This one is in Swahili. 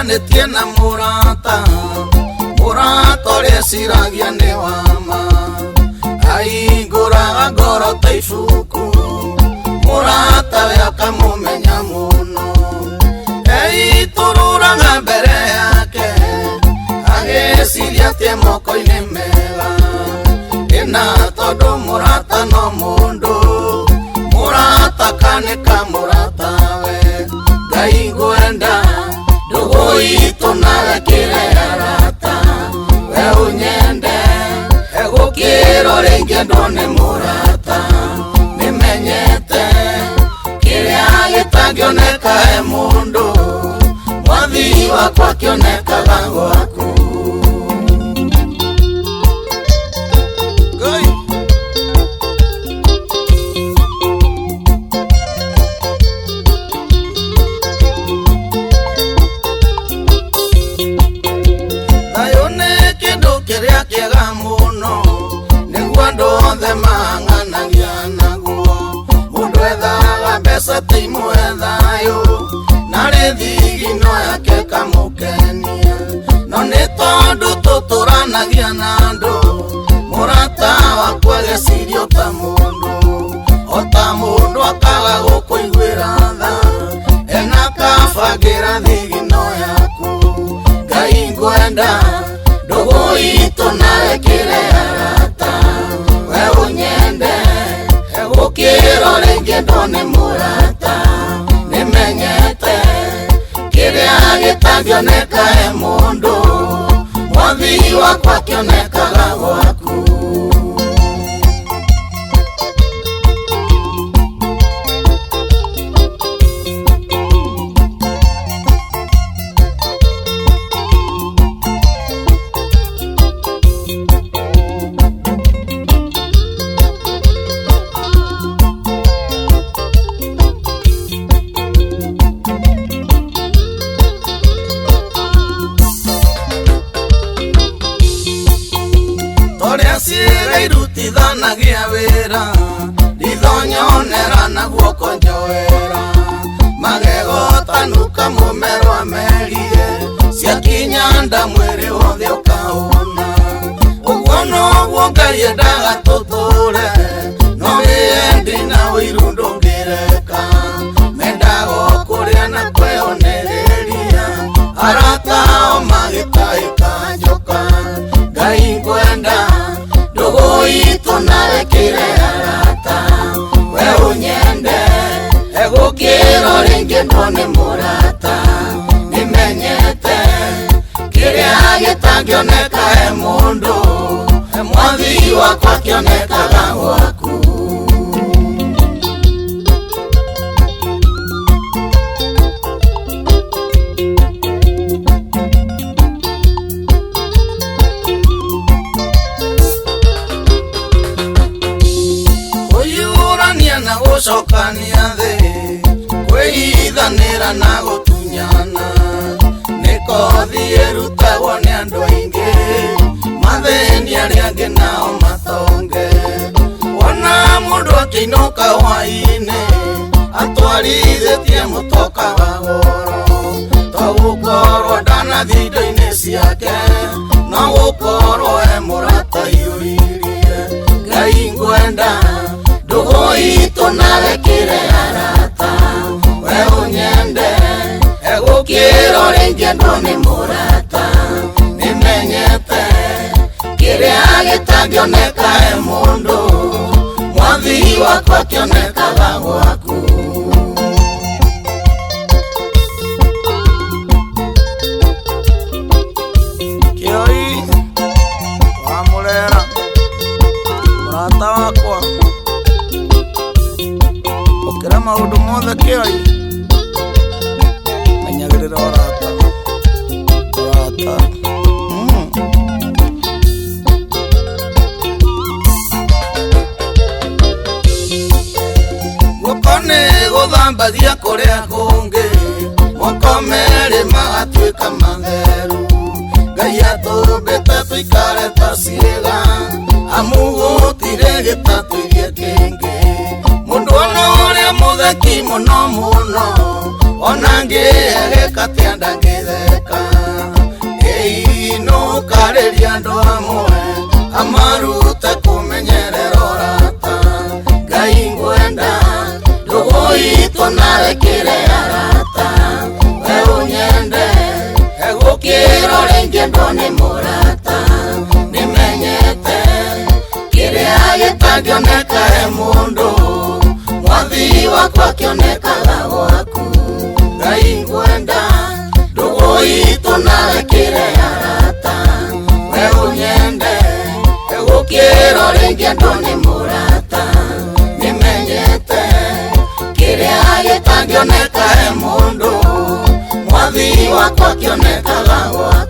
Uriganitie na murata ureciragia ni wama ahinguraga ngoro ta ibuku murata we akamumenya muno eitururaga mbere yake agiciria tie moko-ini mega ina tondu murata no mundu murata kanika murata we Ngai ngwenda ndugu itu nawe kirerata we unyende egukiro ringi ndone murata nimenyete kiria gitangioneka he mundu mwathi wakwa kionekaga gwaku Timwethayo nari thigino yake kamukenia no ni tondu tuturanagia na andu murata wakwa gecirio ta mundu akaga gukuiguira tha ena kabangira thigino yaku Ngai ngwenda ndugu itu nawe kirerata we unyende egukiro ringi ndone murata nimenyete kiria gitangioneka he mundu mwathi wakwa kionekaga gwaku Ciira irutithanagia wira rithonyonera na guoko njoera magego tanuka mumero amerie ciakinya nda mwiri wothe ukauna uguo noguo Ngai endaga tuture no wiendi na wiru ndungireka mendaga kuria na kweyoneriria aratao magitaika njoka Ngai ngwenda ndugu itu nawe kirerata we unyende egukiro ringi ndone murata nimenyete kiria gitangioneka he mundu mwathi wakwa kionekaga gwaku na gucokania thi kwĩithanĩra na gũtunyana nĩkothi ĩrutagwo nĩ andũ aingĩ mathĩni arĩa angĩ nao matonge wona mũndũ akĩinũka hwaĩ-inĩ atwarithĩtie mũtoka wa goro to gũkorwo ndanathi indo-inĩ ciake no gũkorwo he mũrata iyũririe Ngai ngwenda ndugu itu nawe kirerata we unyende egukiro ringi ndone murata nimenyete kiria gitangioneka he mundu mwathi wakwa kionekaga gwaku kioi wamurera murata wakwa ukira maundu mothe kioi menyagirira urata gukone guthambagia kuria kungi moko meri magatuika matheru Ngai atumbite tuikare ta ciiga amugutire gitatu iria kingi mundu ona uria mutheki muno muno ona ngĩgeka tiandangĩtheka ringi ndone murata nimenyete kiria gitangioneka he mundu mwathi wakwa kionekaga gwaku Ngai ngwenda ndugu itu nawe kire arata we unyende gukira ringi ndone murata nimenyete kiria gitangioneka he mundu mwathi wakwa kionekaga gwaku